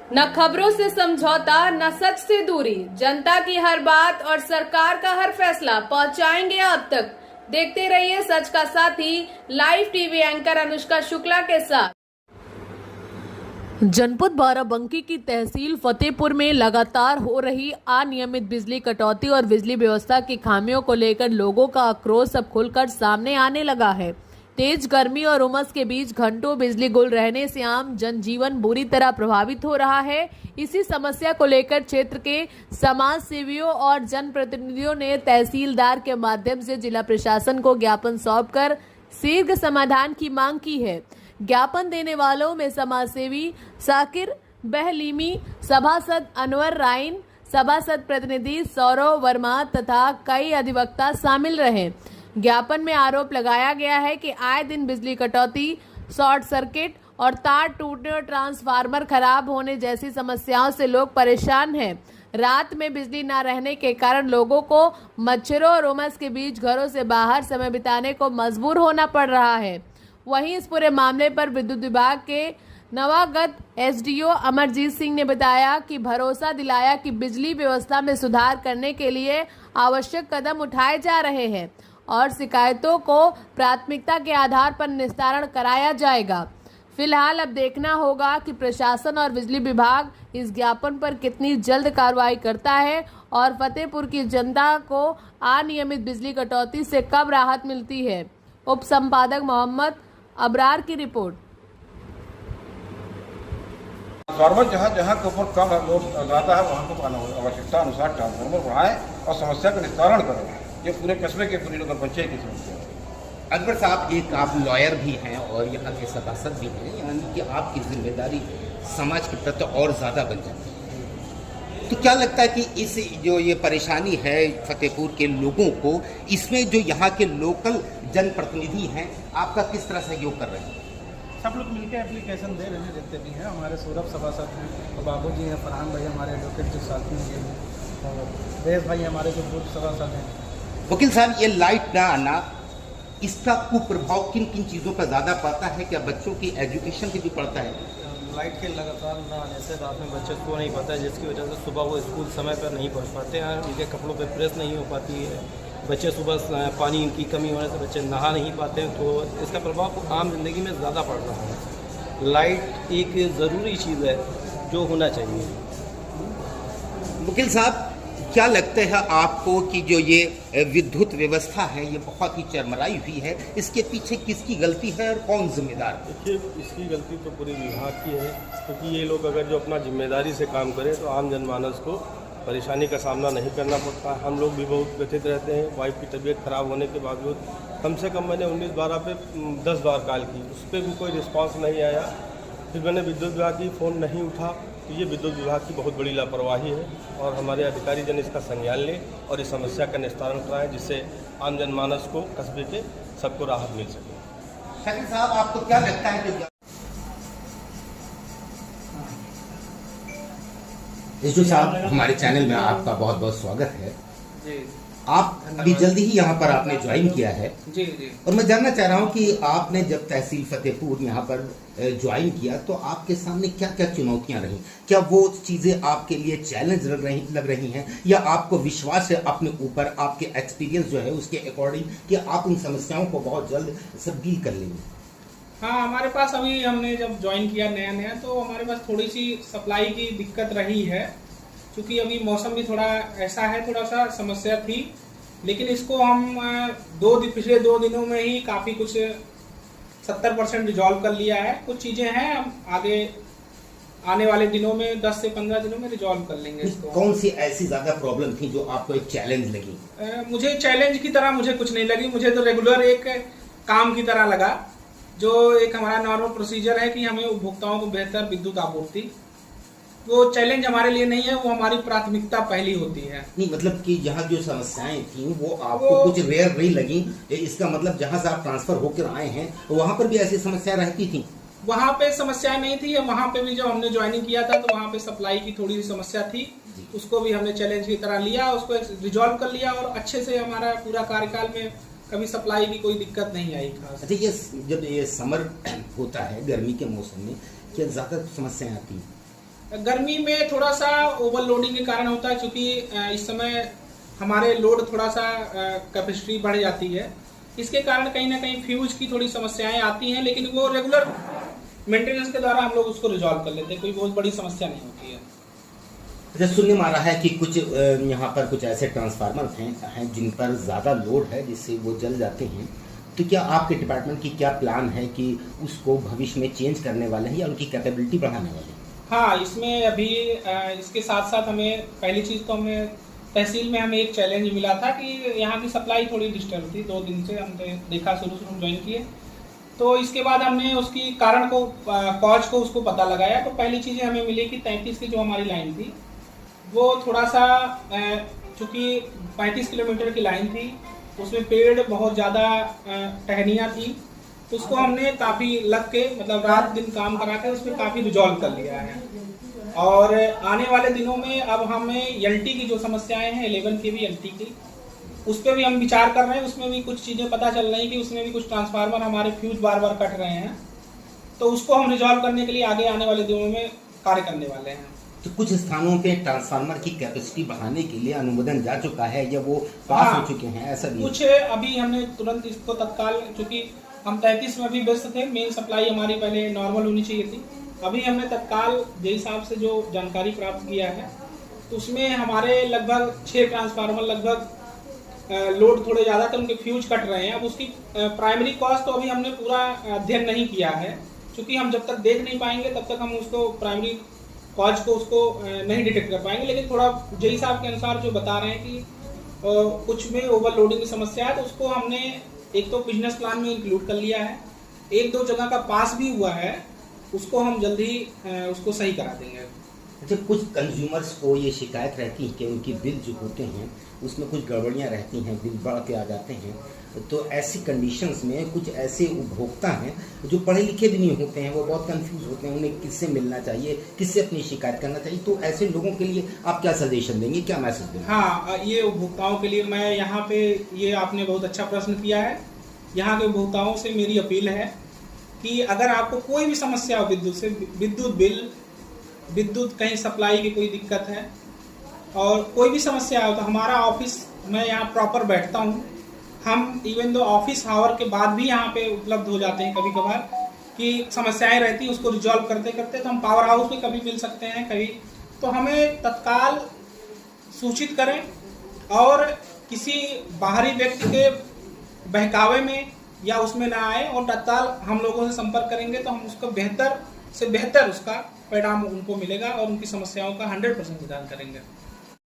न खबरों से समझौता, न सच से दूरी। जनता की हर बात और सरकार का हर फैसला पहुंचाएंगे आप तक। देखते रहिए सच का साथी live TV anchor Anushka Shukla के साथ। जनपद बाराबंकी की तहसील फतेहपुर में लगातार हो रही अनियमित बिजली कटौती और बिजली व्यवस्था की खामियों को लेकर लोगों का आक्रोश अब खुलकर सामने आने लगा है। तेज गर्मी और उमस के बीच घंटों बिजली गुल रहने से आम जनजीवन बुरी तरह प्रभावित हो रहा है। इसी समस्या को लेकर क्षेत्र के समाज सेवियों और जनप्रतिनिधियों ने तहसीलदार के माध्यम से जिला प्रशासन को ज्ञापन सौंपकर शीघ्र समाधान की मांग की है। ज्ञापन देने वालों में समाज सेवी साकिर बहलीमी, सभासद अनवर राइन, सभासद प्रतिनिधि सौरव वर्मा तथा कई अधिवक्ता शामिल रहे। ज्ञापन में आरोप लगाया गया है कि आए दिन बिजली कटौती, शॉर्ट सर्किट और तार टूटने और ट्रांसफार्मर खराब होने जैसी समस्याओं से लोग परेशान हैं। रात में बिजली न रहने के कारण लोगों को मच्छरों और उमस के बीच घरों से बाहर समय बिताने को मजबूर होना पड़ रहा है। वहीं इस पूरे मामले पर विद्युत विभाग के नवागत एसडीओ अमरजीत सिंह ने बताया कि भरोसा दिलाया कि बिजली व्यवस्था में सुधार करने के लिए आवश्यक कदम उठाए जा रहे हैं और शिकायतों को प्राथमिकता के आधार पर निस्तारण कराया जाएगा। फिलहाल अब देखना होगा कि प्रशासन और बिजली विभाग इस ज्ञापन पर कितनी जल्द कार्रवाई करता है और फतेहपुर की जनता को अनियमित बिजली कटौती से कब राहत मिलती है। उप संपादक मोहम्मद अबरार की रिपोर्ट। ट्रांसफार्मर जहाँ जहाँ के ऊपर कम लोड लगाता है वहाँ को आवश्यकता अनुसार ट्रांसफार्मर बढ़ाएं और समस्या का निस्तारण करें। ये पूरे कस्बे के पूरी नगर पंचायत की समस्या है। अकबर साहब, एक आप लॉयर भी हैं और यहाँ के सभासद भी हैं, यानी कि आपकी जिम्मेदारी समाज के प्रति और ज़्यादा बन जाती है। तो क्या लगता है कि इस जो ये परेशानी है फतेहपुर के लोगों को, इसमें जो यहाँ के लोकल जनप्रतिनिधि हैं आपका किस तरह सहयोग कर रहे हैं? सब लोग मिलकर एप्लीकेशन दे रहे हैं, जितने भी हैं। हमारे सौरभ सभासद हैं और बाबू जी हैं, फरहान भाई हमारे एडवोकेट जो साथी हैं, और देश भाई हमारे जो बूथ सभासद हैं। वकील साहब, ये लाइट ना आना, इसका कुप्रभाव किन किन चीज़ों पर ज़्यादा पड़ता है? क्या बच्चों की एजुकेशन पे भी पड़ता है? लाइट के लगातार ना आने से रात में बच्चे को नहीं पाता है, जिसकी वजह से सुबह वो स्कूल समय पर नहीं पहुंच पाते हैं। उनके कपड़ों पे प्रेस नहीं हो पाती है। बच्चे सुबह पानी की कमी होने से बच्चे नहा नहीं पाते हैं, तो इसका प्रभाव आम जिंदगी में ज़्यादा पड़ रहा है। लाइट एक ज़रूरी चीज़ है जो होना चाहिए। वकील साहब, क्या लगता है आपको कि जो ये विद्युत व्यवस्था है ये बहुत ही चरमराई हुई है, इसके पीछे किसकी गलती है और कौन जिम्मेदार है? देखिए, इसकी गलती तो पूरे विभाग की है, क्योंकि ये लोग अगर जो अपना जिम्मेदारी से काम करें तो आम जनमानस को परेशानी का सामना नहीं करना पड़ता। हम लोग भी बहुत व्यथित रहते हैं। वाइफ की तबीयत खराब होने के बावजूद कम से कम मैंने 19-12 पे 10 बार कॉल की, उस पर भी कोई रिस्पांस नहीं आया। फिर मैंने विद्युत विभाग की फ़ोन नहीं उठा, तो ये विद्युत विभाग की बहुत बड़ी लापरवाही है और हमारे अधिकारी जन इसका संज्ञान लें और इस समस्या का निस्तारण कराएं, जिससे आम जनमानस को, कस्बे के सबको राहत मिल सके। शाकिर साहब, आपको क्या लगता है कि यशु साहब, हमारे चैनल में आपका बहुत बहुत स्वागत है। जी, आप अभी जल्दी ही यहाँ पर आपने ज्वाइन किया है। जी जी। और मैं जानना चाह रहा हूँ कि आपने जब तहसील फतेहपुर यहाँ पर ज्वाइन किया तो आपके सामने क्या क्या चुनौतियाँ रहीं? क्या वो चीज़ें आपके लिए चैलेंज लग रही हैं या आपको विश्वास है अपने ऊपर, आपके एक्सपीरियंस जो है उसके अकॉर्डिंग कि आप उन समस्याओं को बहुत जल्द से डील कर लेंगे? हाँ, हमारे पास अभी हमने जब ज्वाइन किया नया तो हमारे पास थोड़ी सी सप्लाई की दिक्कत रही है, क्योंकि अभी मौसम भी थोड़ा ऐसा है, थोड़ा सा समस्या थी। लेकिन इसको हम पिछले 2 दिनों में ही काफ़ी कुछ 70% रिजॉल्व कर लिया है। कुछ चीज़ें हैं, हम आगे आने वाले दिनों में 10 से 15 दिनों में रिजॉल्व कर लेंगे इसको। कौन सी ऐसी ज़्यादा प्रॉब्लम थी जो आपको एक चैलेंज लगी? मुझे चैलेंज की तरह मुझे कुछ नहीं लगी। मुझे तो रेगुलर एक काम की तरह लगा, जो एक हमारा नॉर्मल प्रोसीजर है कि हमें उपभोक्ताओं को बेहतर विद्युत आपूर्ति। वो चैलेंज हमारे लिए नहीं है, वो हमारी प्राथमिकता पहली होती है। नहीं, मतलब कि यहाँ जो समस्याएं थी वो आपको कुछ रेयर नहीं लगी? इसका मतलब जहाँ से आप ट्रांसफर होकर आए हैं वहाँ पर भी ऐसी समस्या रहती थी? वहाँ पे समस्याएं नहीं थी। वहाँ पे भी जब हमने ज्वाइनिंग किया था तो वहाँ पे सप्लाई की थोड़ी सी समस्या थी, उसको भी हमने चैलेंज की तरह लिया, उसको रिजॉल्व कर लिया और अच्छे से हमारा पूरा कार्यकाल में कभी सप्लाई की कोई दिक्कत नहीं आई खास। अच्छा, ये जब ये समर होता है, गर्मी के मौसम में क्या ज़्यादा समस्याएं आती हैं? गर्मी में थोड़ा सा ओवरलोडिंग के कारण होता है, क्योंकि इस समय हमारे लोड थोड़ा सा कैपेसिटी बढ़ जाती है। इसके कारण कहीं ना कहीं फ्यूज की थोड़ी समस्याएं आती हैं, लेकिन वो रेगुलर मेंटेनेंस के द्वारा हम लोग उसको रिजॉल्व कर लेते हैं, कोई बहुत बड़ी समस्या नहीं होती है। अच्छा, सुनने में आ रहा है कि कुछ यहाँ पर कुछ ऐसे ट्रांसफार्मर हैं जिन पर ज़्यादा लोड है जिससे वो जल जाते हैं, तो क्या आपके डिपार्टमेंट की क्या प्लान है कि उसको भविष्य में चेंज करने वाले हैं या उनकी कैपेबिलिटी बढ़ाने वाले हैं? हाँ, इसमें अभी इसके साथ साथ हमें पहली चीज़ तो हमें तहसील में हमें एक चैलेंज मिला था कि यहाँ की सप्लाई थोड़ी डिस्टर्ब थी। 2 दिन से हमने देखा, शुरू हम ज्वाइन किए, तो इसके बाद हमने उसकी कारण को कॉज को उसको पता लगाया। तो पहली चीज़ें हमें मिली कि 33 की जो हमारी लाइन थी वो थोड़ा सा, चूँकि 35 किलोमीटर की लाइन थी, उसमें पेड़ बहुत ज़्यादा टहनियाँ थी, तो उसको हमने काफ़ी लग के, मतलब रात दिन काम करा के उसमें काफ़ी रिजॉल्व कर लिया है। और आने वाले दिनों में अब हमें एलटी की जो समस्याएं हैं 11 kV एलटी की, उस पर भी हम विचार कर रहे हैं। उसमें भी कुछ चीज़ें पता चल रही हैं कि उसमें भी कुछ ट्रांसफार्मर हमारे फ्यूज बार बार कट रहे हैं, तो उसको हम रिजॉल्व करने के लिए आगे आने वाले दिनों में कार्य करने वाले हैं। तो कुछ स्थानों पे ट्रांसफार्मर की कैपेसिटी बढ़ाने के लिए अनुमोदन जा चुका है या वो पास हो चुके हैं, ऐसा भी? कुछ अभी हमने तुरंत इसको तत्काल, चूँकि हम 33 में भी व्यस्त थे, मेन सप्लाई हमारी पहले नॉर्मल होनी चाहिए थी, अभी हमने तत्काल जे हिसाब से जो जानकारी प्राप्त किया है तो उसमें हमारे लगभग 6 ट्रांसफार्मर लगभग लोड थोड़े ज़्यादा थे, उनके फ्यूज कट रहे हैं। अब उसकी प्राइमरी कॉज तो अभी हमने पूरा अध्ययन नहीं किया है, क्योंकि हम जब तक देख नहीं पाएंगे तब तक हम उसको प्राइमरी कॉज को उसको नहीं डिटेक्ट कर पाएंगे। लेकिन थोड़ा जे हिसाब के अनुसार जो बता रहे हैं कि कुछ में ओवरलोडिंग की समस्या है, तो उसको हमने एक तो बिजनेस प्लान में इंक्लूड कर लिया है, 1-2 जगह का पास भी हुआ है, उसको हम जल्दी उसको सही करा देंगे। अच्छा, कुछ कंज्यूमर्स को ये शिकायत रहती है कि उनकी बिल जो होते हैं उसमें कुछ गड़बड़ियाँ रहती हैं, बिल बढ़ के आ जाते हैं, तो ऐसी कंडीशंस में कुछ ऐसे उपभोक्ता हैं जो पढ़े लिखे भी नहीं होते हैं, वो बहुत कंफ्यूज होते हैं, उन्हें किससे मिलना चाहिए, किससे अपनी शिकायत करना चाहिए, तो ऐसे लोगों के लिए आप क्या सजेशन देंगे, क्या मैसेज देंगे? हाँ, ये उपभोक्ताओं के लिए मैं यहाँ पे, ये आपने बहुत अच्छा प्रश्न किया है। यहाँ के उपभोक्ताओं से मेरी अपील है कि अगर आपको कोई भी समस्या हो विद्युत से, विद्युत बिल, विद्युत कहीं सप्लाई की कोई दिक्कत है और कोई भी समस्या हो, तो हमारा ऑफिस, मैं यहाँ प्रॉपर बैठता हूँ, हम इवन दो ऑफिस आवर के बाद भी यहाँ पे उपलब्ध हो जाते हैं कभी कभार, कि समस्याएं रहती हैं उसको रिजॉल्व करते करते, तो हम पावर हाउस में कभी मिल सकते हैं कभी, तो हमें तत्काल सूचित करें और किसी बाहरी व्यक्ति के बहकावे में या उसमें ना आए, और तत्काल हम लोगों से संपर्क करेंगे तो हम उसको बेहतर से बेहतर उसका परिणाम उनको मिलेगा और उनकी समस्याओं का 100% निदान करेंगे।